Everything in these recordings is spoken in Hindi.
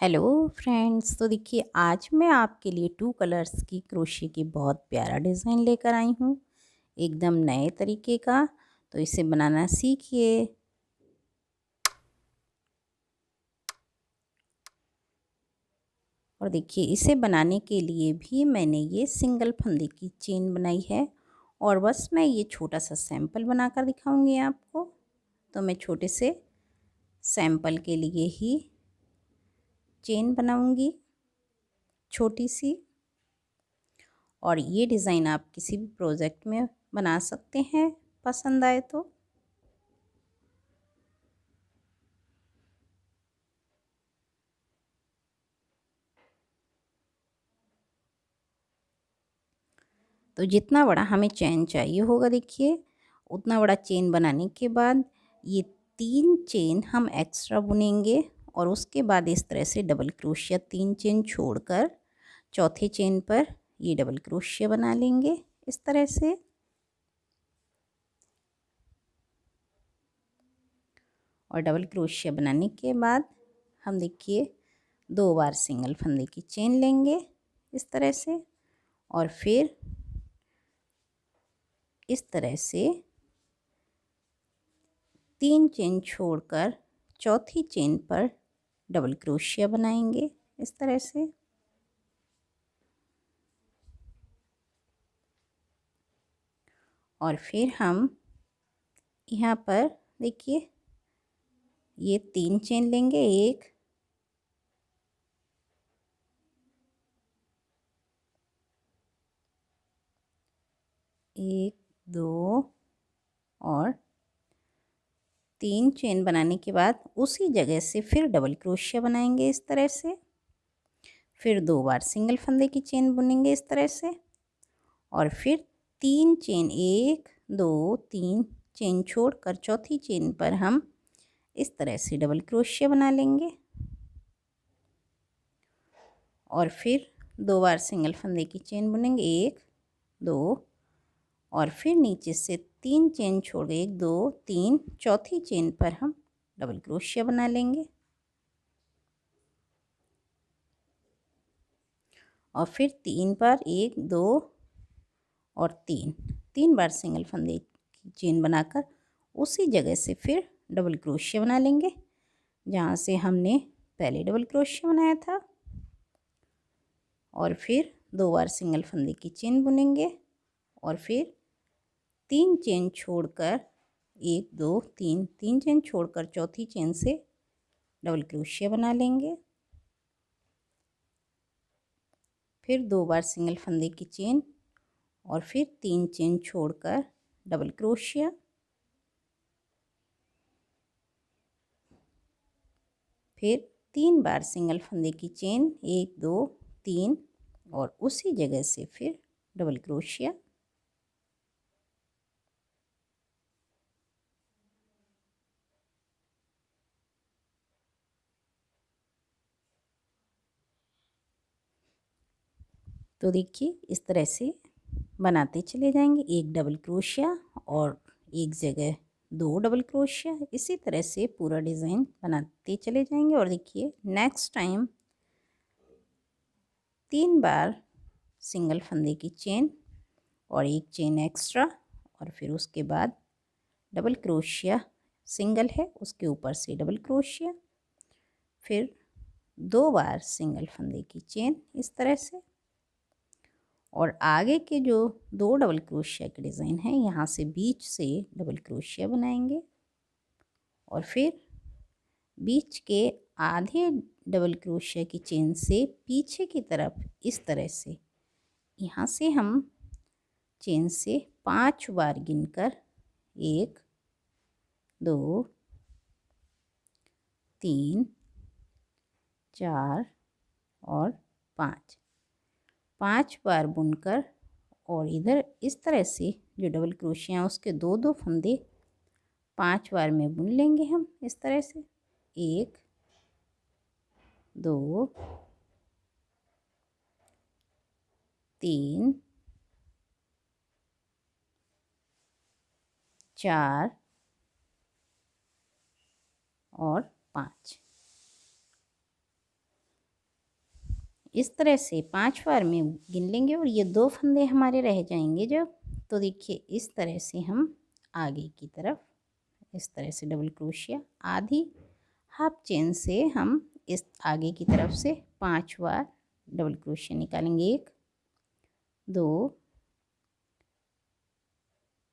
Hello friends. तो देखिए आज मैं आपके लिए टू कलर्स की क्रोशे की बहुत प्यारा डिज़ाइन लेकर आई हूँ, एकदम नए तरीके का। तो इसे बनाना सीखिए। और देखिए इसे बनाने के लिए भी मैंने ये सिंगल फंदे की चेन बनाई है। और बस मैं ये छोटा सा सैंपल बनाकर दिखाऊंगी आपको। तो मैं छोटे से सैंपल के लिए ही चेन बनाऊंगी, छोटी सी। और ये डिज़ाइन आप किसी भी प्रोजेक्ट में बना सकते हैं, पसंद आए तो। तो जितना बड़ा हमें चेन चाहिए होगा, देखिए उतना बड़ा चेन बनाने के बाद ये 3 चेन हम एक्स्ट्रा बुनेंगे। और उसके बाद इस तरह से डबल क्रोशिया 3 चेन छोड़कर चौथे चेन पर ये डबल क्रोशिया बना लेंगे इस तरह से। और डबल क्रोशिया बनाने के बाद हम देखिए 2 बार सिंगल फंदे की चेन लेंगे इस तरह से। और फिर इस तरह से 3 चेन छोड़कर चौथी चेन पर डबल क्रोशिया बनाएंगे इस तरह से। और फिर हम यहाँ पर देखिए ये 3 चेन लेंगे, एक दो और 3 चेन बनाने के बाद उसी जगह से फिर डबल क्रोशिया बनाएंगे इस तरह से। फिर 2 बार सिंगल फंदे की चेन बुनेंगे इस तरह से। और फिर 3 चेन, 1 2 3 चेन छोड़कर चौथी चेन पर हम इस तरह से डबल क्रोशिया बना लेंगे। और फिर 2 बार सिंगल फंदे की चेन बुनेंगे, 1 2। और फिर नीचे से 3 चेन छोड़, 1 2 3, चौथी चेन पर हम डबल क्रोशिया बना लेंगे। और फिर 3 बार, 1 2 और 3 बार सिंगल फंदे की चेन बनाकर उसी जगह से फिर डबल क्रोशिया बना लेंगे जहाँ से हमने पहले डबल क्रोशिया बनाया था। और फिर 2 बार सिंगल फंदे की चेन बुनेंगे। और फिर 3 चेन छोड़कर, 1 2 3, 3 चेन छोड़कर चौथी चेन से डबल क्रोशिया बना लेंगे। फिर 2 बार सिंगल फंदे की चेन और फिर 3 चेन छोड़कर डबल क्रोशिया। फिर 3 बार सिंगल फंदे की चेन, 1 2 3, और उसी जगह से फिर डबल क्रोशिया। तो देखिए इस तरह से बनाते चले जाएंगे, एक डबल क्रोशिया और एक जगह 2 डबल क्रोशिया। इसी तरह से पूरा डिज़ाइन बनाते चले जाएंगे। और देखिए नेक्स्ट टाइम 3 बार सिंगल फंदे की चेन और एक चेन एक्स्ट्रा। और फिर उसके बाद डबल क्रोशिया, सिंगल है उसके ऊपर से डबल क्रोशिया। फिर 2 बार सिंगल फंदे की चेन इस तरह से। और आगे के जो 2 डबल क्रोशिया के डिज़ाइन है यहाँ से बीच से डबल क्रोशिया बनाएंगे। और फिर बीच के आधे डबल क्रोशिया की चेन से पीछे की तरफ इस तरह से यहाँ से हम चेन से 5 बार गिनकर, 1 2 3 4 और 5 बार बुनकर, और इधर इस तरह से जो डबल क्रोशिया उसके 2 2 फंदे 5 बार में बुन लेंगे हम इस तरह से। 1 2 3 4 और 5। इस तरह से 5 बार में गिन लेंगे और ये 2 फंदे हमारे रह जाएंगे जब, तो देखिए इस तरह से हम आगे की तरफ इस तरह से डबल क्रोशिया आधी हाफ चेन से हम इस आगे की तरफ से 5 बार डबल क्रोशिया निकालेंगे। 1 2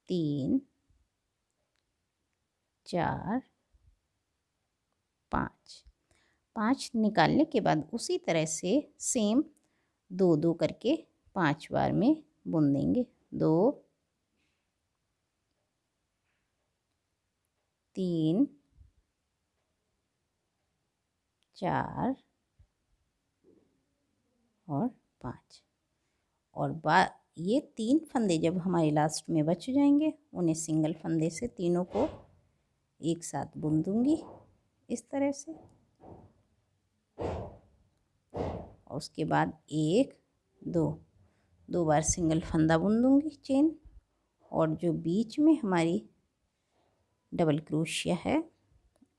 3 4 5 5 निकालने के बाद उसी तरह से सेम 2 2 करके 5 बार में बुन देंगे। 2 3 4 और 5 और ये 3 फंदे जब हमारे लास्ट में बच जाएंगे उन्हें सिंगल फंदे से तीनों को एक साथ बुन दूंगी इस तरह से। और उसके बाद 1 2 बार सिंगल फंदा बुन दूंगी चेन, और जो बीच में हमारी डबल क्रोशिया है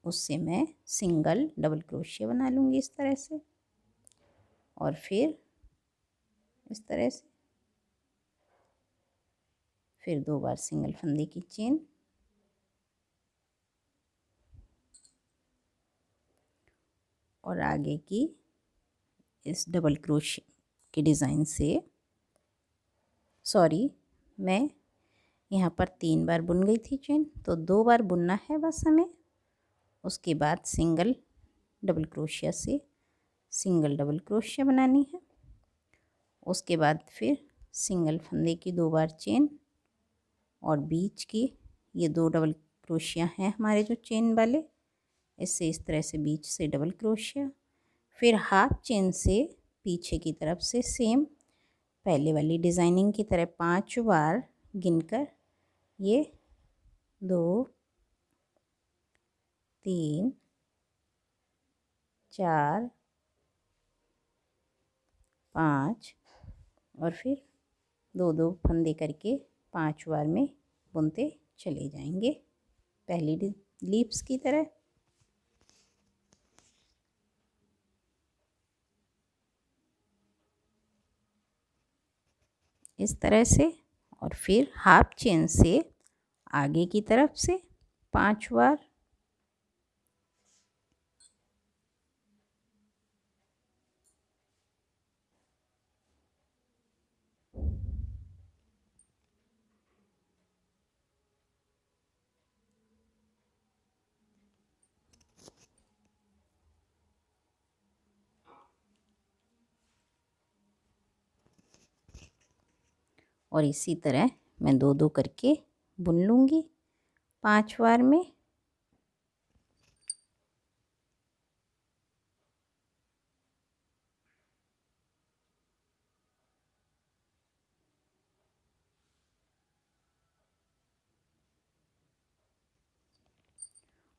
उससे मैं सिंगल डबल क्रोशिया बना लूँगी इस तरह से। और फिर इस तरह से फिर 2 बार सिंगल फंदे की चेन, और आगे की इस डबल क्रोशिया के डिज़ाइन से मैं यहाँ पर 3 बार बुन गई थी चेन, तो 2 बार बुनना है बस हमें। उसके बाद सिंगल डबल क्रोशिया से सिंगल डबल क्रोशिया बनानी है। उसके बाद फिर सिंगल फंदे की 2 बार चेन, और बीच की ये 2 डबल क्रोशिया हैं हमारे जो चेन वाले, इससे इस तरह से बीच से डबल क्रोशिया, फिर हाफ चेन से पीछे की तरफ से सेम पहले वाली डिज़ाइनिंग की तरह 5 बार गिनकर ये 2 3 4 5 और फिर 2 2 फंदे करके 5 बार में बुनते चले जाएंगे पहली लीव्स की तरह। इस तरह से, और फिर हाफ चेन से आगे की तरफ से 5 बार, और इसी तरह मैं 2 2 करके बुन लूँगी 5 बार में।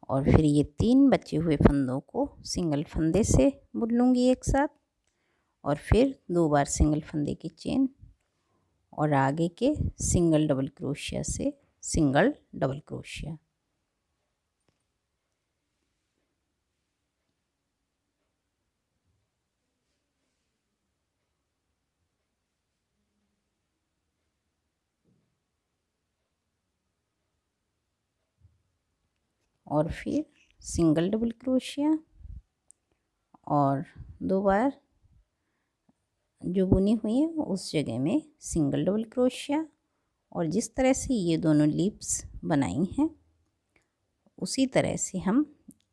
और फिर ये 3 बचे हुए फंदों को सिंगल फंदे से बुन लूँगी एक साथ, और फिर 2 बार सिंगल फंदे की चेन, और आगे के सिंगल डबल क्रोशिया से सिंगल डबल क्रोशिया। और फिर सिंगल डबल क्रोशिया, और 2 बार जो बुनी हुई है उस जगह में सिंगल डबल क्रोशिया, और जिस तरह से ये दोनों लीव्स बनाई हैं उसी तरह से हम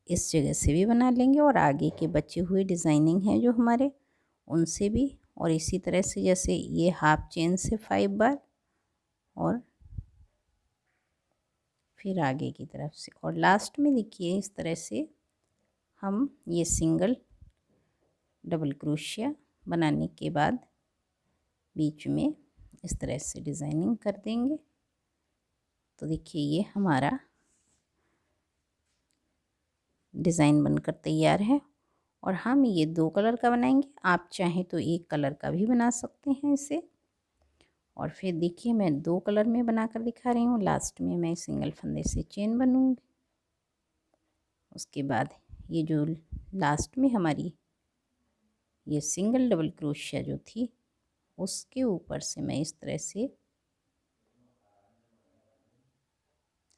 इस जगह से भी बना लेंगे, और आगे के बचे हुए डिज़ाइनिंग हैं जो हमारे उनसे भी, और इसी तरह से जैसे ये हाफ चेन से 5 बार, और फिर आगे की तरफ से, और लास्ट में देखिए इस तरह से हम ये सिंगल डबल क्रोशिया बनाने के बाद बीच में इस तरह से डिज़ाइनिंग कर देंगे। तो देखिए ये हमारा डिज़ाइन बनकर तैयार है, और हम ये 2 कलर का बनाएंगे। आप चाहें तो 1 कलर का भी बना सकते हैं इसे। और फिर देखिए मैं 2 कलर में बनाकर दिखा रही हूँ। लास्ट में मैं सिंगल फंदे से चेन बनूँगी। उसके बाद ये जो लास्ट में हमारी ये सिंगल डबल क्रोशिया जो थी उसके ऊपर से मैं इस तरह से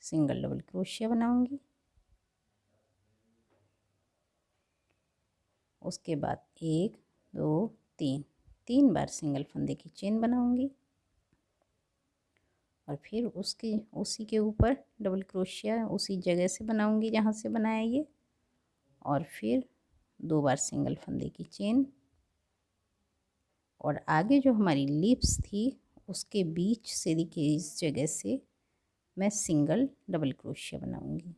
सिंगल डबल क्रोशिया बनाऊंगी। उसके बाद 1 2 3 बार सिंगल फंदे की चेन बनाऊंगी और फिर उसी के ऊपर डबल क्रोशिया उसी जगह से बनाऊंगी जहाँ से बनाया ये, और फिर 2 बार सिंगल फंदे की चेन, और आगे जो हमारी लिप्स थी उसके बीच से देखिए इस जगह से मैं सिंगल डबल क्रोशिया बनाऊंगी।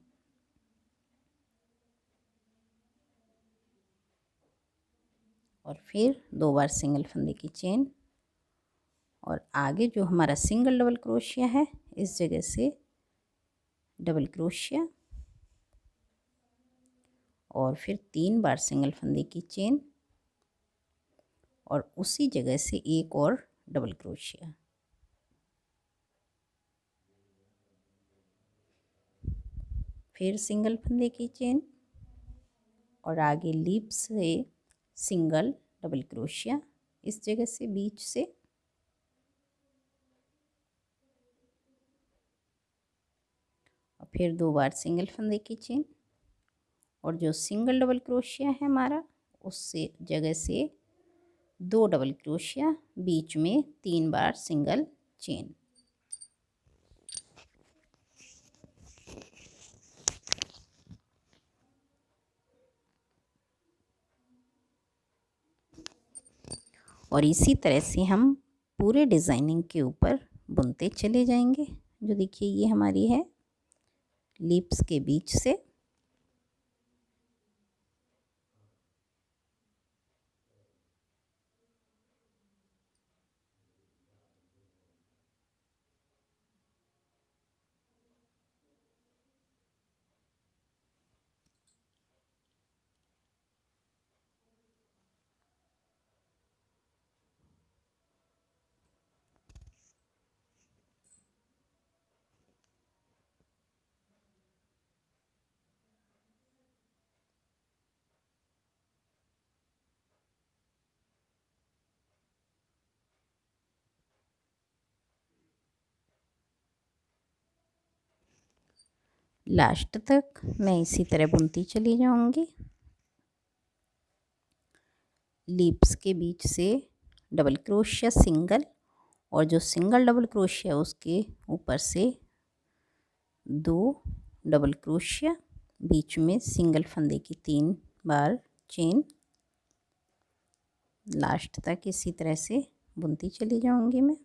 और फिर 2 बार सिंगल फंदे की चेन, और आगे जो हमारा सिंगल डबल क्रोशिया है इस जगह से डबल क्रोशिया, और फिर 3 बार सिंगल फंदे की चेन, और उसी जगह से एक और डबल क्रोशिया। फिर सिंगल फंदे की चेन और आगे लीप से सिंगल डबल क्रोशिया इस जगह से बीच से, और फिर 2 बार सिंगल फंदे की चेन, और जो सिंगल डबल क्रोशिया है हमारा उससे जगह से 2 डबल क्रोशिया, बीच में 3 बार सिंगल चेन। और इसी तरह से हम पूरे डिज़ाइनिंग के ऊपर बुनते चले जाएंगे। जो देखिए ये हमारी है लिप्स के बीच से, लास्ट तक मैं इसी तरह बुनती चली जाऊंगी। लीप्स के बीच से डबल क्रोशिया सिंगल, और जो सिंगल डबल क्रोशिया उसके ऊपर से 2 डबल क्रोशिया, बीच में सिंगल फंदे की 3 बार चेन। लास्ट तक इसी तरह से बुनती चली जाऊंगी मैं।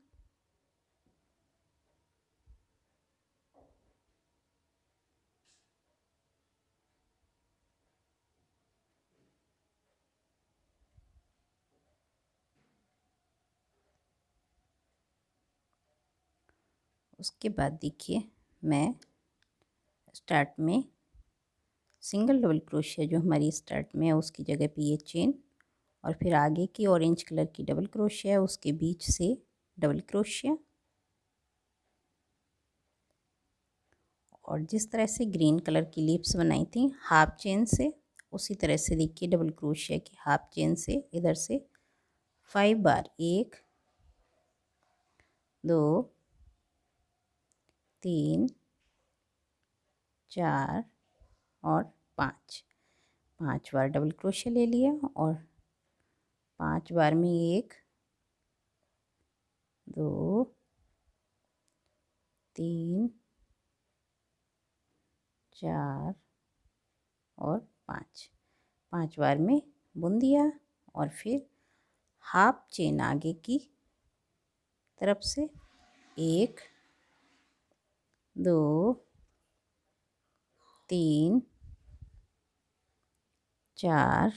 उसके बाद देखिए मैं स्टार्ट में सिंगल डबल क्रोशिया जो हमारी स्टार्ट में है उसकी जगह पे ये चेन, और फिर आगे की ऑरेंज कलर की डबल क्रोशिया है उसके बीच से डबल क्रोशिया, और जिस तरह से ग्रीन कलर की लिप्स बनाई थी हाफ चेन से, उसी तरह से देखिए डबल क्रोशिया की हाफ चेन से इधर से 5 बार 1 2 3 4 और 5 बार डबल क्रोशिया ले लिया, और 5 बार में 1 2 3 4 और 5 बार में बुन दिया, और फिर हाफ चेन आगे की तरफ से 1 2 3 4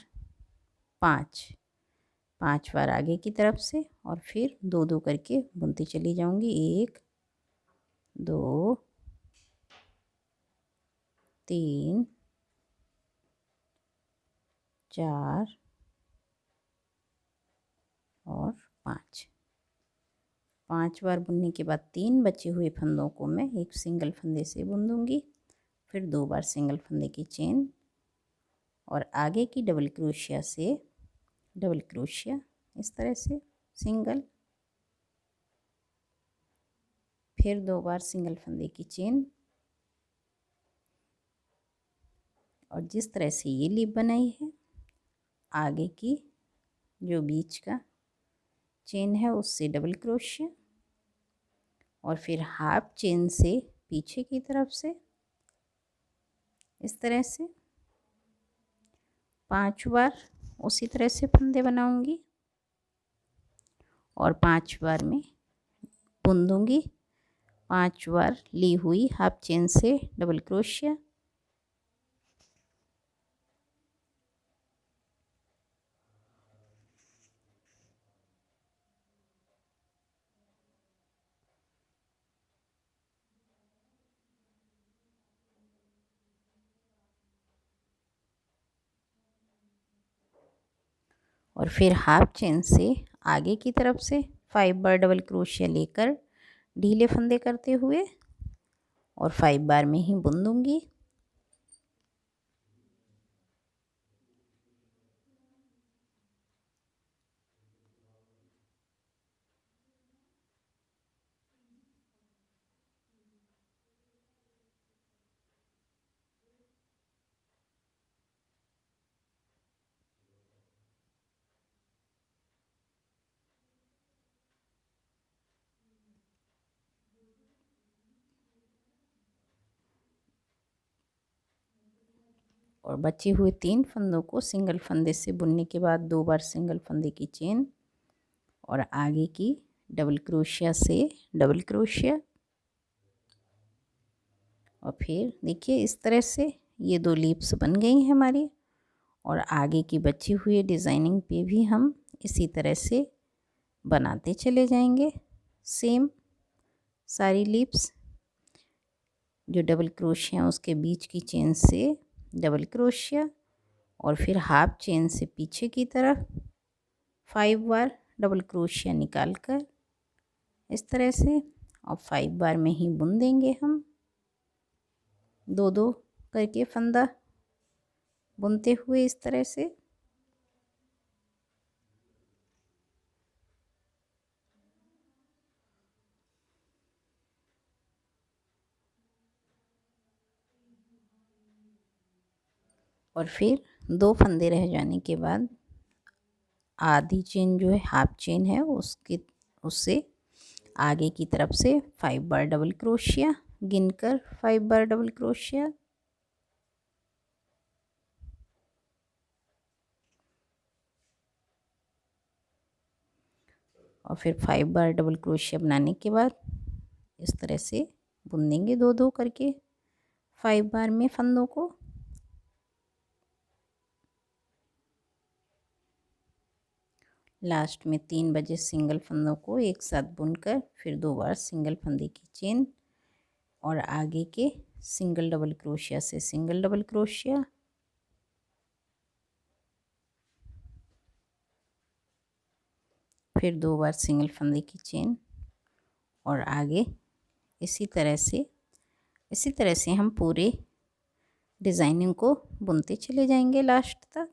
5 बार आगे की तरफ से, और फिर 2 करके बुनती चली जाऊंगी। 1 2 3 4 और 5 बार बुनने के बाद 3 बचे हुए फंदों को मैं एक सिंगल फंदे से बुन दूंगी, फिर 2 बार सिंगल फंदे की चेन, और आगे की डबल क्रोशिया से डबल क्रोशिया इस तरह से सिंगल, फिर 2 बार सिंगल फंदे की चेन, और जिस तरह से ये लीप बनाई है आगे की जो बीच का चेन है उससे डबल क्रोशिया, और फिर हाफ चेन से पीछे की तरफ से इस तरह से 5 बार उसी तरह से फंदे बनाऊंगी और 5 बार में बुन दूंगी। 5 बार ली हुई हाफ चेन से डबल क्रोशिया, और फिर हाफ चेन से आगे की तरफ से 5 बार डबल क्रोशिया लेकर ढीले फंदे करते हुए और 5 बार में ही बुन दूंगी। और बचे हुए 3 फंदों को सिंगल फंदे से बुनने के बाद 2 बार सिंगल फंदे की चेन और आगे की डबल क्रोशिया से डबल क्रोशिया, और फिर देखिए इस तरह से ये 2 लीप्स बन गई हैं हमारी। और आगे की बची हुई डिज़ाइनिंग पे भी हम इसी तरह से बनाते चले जाएंगे। सेम सारी लीप्स जो डबल क्रोशिया उसके बीच की चेन से डबल क्रोशिया, और फिर हाफ चेन से पीछे की तरफ 5 बार डबल क्रोशिया निकाल कर इस तरह से, और 5 बार में ही बुन देंगे हम 2-2 करके फंदा बुनते हुए इस तरह से। और फिर 2 फंदे रह जाने के बाद आधी चेन जो है हाफ चेन है उससे आगे की तरफ से 5 बार डबल क्रोशिया गिनकर 5 बार डबल क्रोशिया, और फिर 5 बार डबल क्रोशिया बनाने के बाद इस तरह से बुन देंगे 2-2 करके 5 बार में फंदों को। लास्ट में 3 बजे सिंगल फंदों को एक साथ बुनकर फिर 2 बार सिंगल फंदे की चेन और आगे के सिंगल डबल क्रोशिया से सिंगल डबल क्रोशिया, फिर 2 बार सिंगल फंदे की चेन और आगे इसी तरह से हम पूरे डिज़ाइनिंग को बुनते चले जाएंगे लास्ट तक।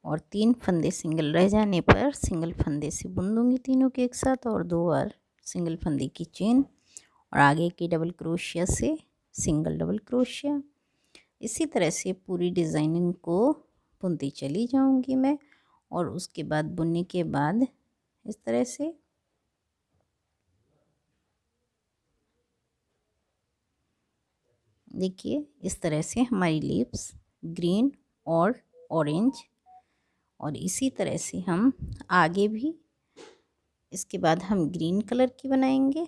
और 3 फंदे सिंगल रह जाने पर सिंगल फंदे से बुन दूंगी तीनों के एक साथ और 2 बार सिंगल फंदे की चेन और आगे की डबल क्रोशिया से सिंगल डबल क्रोशिया, इसी तरह से पूरी डिज़ाइनिंग को बुनती चली जाऊंगी मैं। और उसके बाद बुनने के बाद इस तरह से देखिए, इस तरह से हमारी लीव्स ग्रीन और ऑरेंज, और इसी तरह से हम आगे भी इसके बाद हम ग्रीन कलर की बनाएंगे,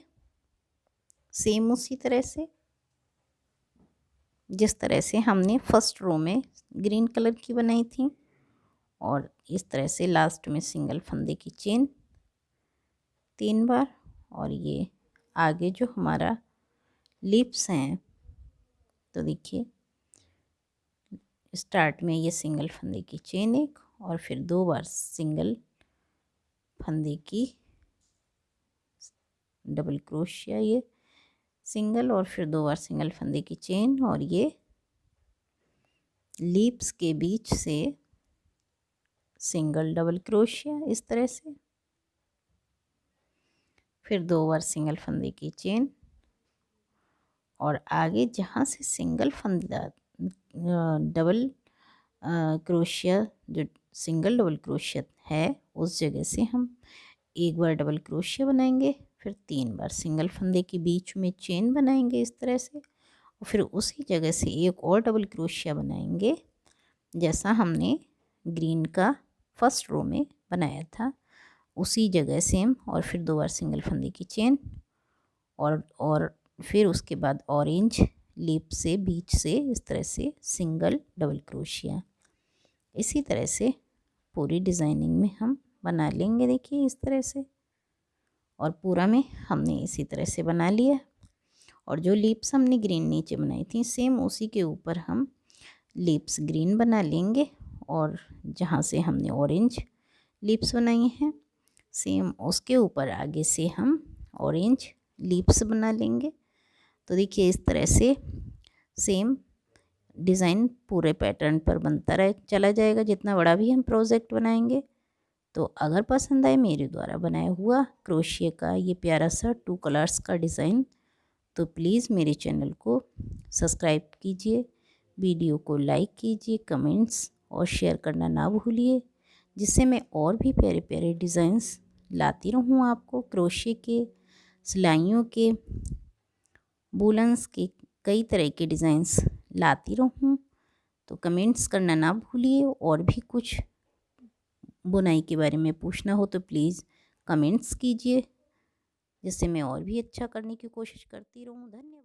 सेम उसी तरह से जिस तरह से हमने फर्स्ट रो में ग्रीन कलर की बनाई थी। और इस तरह से लास्ट में सिंगल फंदे की चेन 3 बार। और ये आगे जो हमारा लिप्स हैं, तो देखिए स्टार्ट में ये सिंगल फंदे की चेन एक, और फिर 2 बार सिंगल फंदे की डबल क्रोशिया, ये सिंगल, और फिर 2 बार सिंगल फंदे की चेन, और ये लीप्स के बीच से सिंगल डबल क्रोशिया इस तरह से, फिर 2 बार सिंगल फंदे की चेन, और आगे जहाँ से सिंगल फंदा डबल क्रोशिया जो सिंगल डबल क्रोशिया है उस जगह से हम 1 बार डबल क्रोशिया बनाएंगे, फिर 3 बार सिंगल फंदे के बीच में चेन बनाएंगे इस तरह से, और फिर उसी जगह से एक और डबल क्रोशिया बनाएंगे जैसा हमने ग्रीन का फर्स्ट रो में बनाया था उसी जगह सेम, और फिर 2 बार सिंगल फंदे की चेन, और फिर उसके बाद ऑरेंज लीप से बीच से इस तरह से सिंगल डबल क्रोशिया। इसी तरह से पूरी डिज़ाइनिंग में हम बना लेंगे, देखिए इस तरह से। और पूरा में हमने इसी तरह से बना लिया, और जो लीप्स हमने ग्रीन नीचे बनाई थी सेम उसी के ऊपर हम लीप्स ग्रीन बना लेंगे, और जहाँ से हमने ऑरेंज लीप्स बनाई हैं सेम उसके ऊपर आगे से हम ऑरेंज लीप्स बना लेंगे। तो देखिए इस तरह से सेम डिज़ाइन पूरे पैटर्न पर बनता रहे चला जाएगा जितना बड़ा भी हम प्रोजेक्ट बनाएंगे। तो अगर पसंद आए मेरे द्वारा बनाया हुआ क्रोशिया का ये प्यारा सा 2 कलर्स का डिज़ाइन, तो प्लीज़ मेरे चैनल को सब्सक्राइब कीजिए, वीडियो को लाइक कीजिए, कमेंट्स और शेयर करना ना भूलिए, जिससे मैं और भी प्यारे प्यारे डिज़ाइंस लाती रहूँ आपको, क्रोशिया के, सिलाइयों के, वूलन्स के कई तरह के डिज़ाइंस लाती रहूँ। तो कमेंट्स करना ना भूलिए, और भी कुछ बुनाई के बारे में पूछना हो तो प्लीज़ कमेंट्स कीजिए, जिससे मैं और भी अच्छा करने की कोशिश करती रहूँ। धन्यवाद।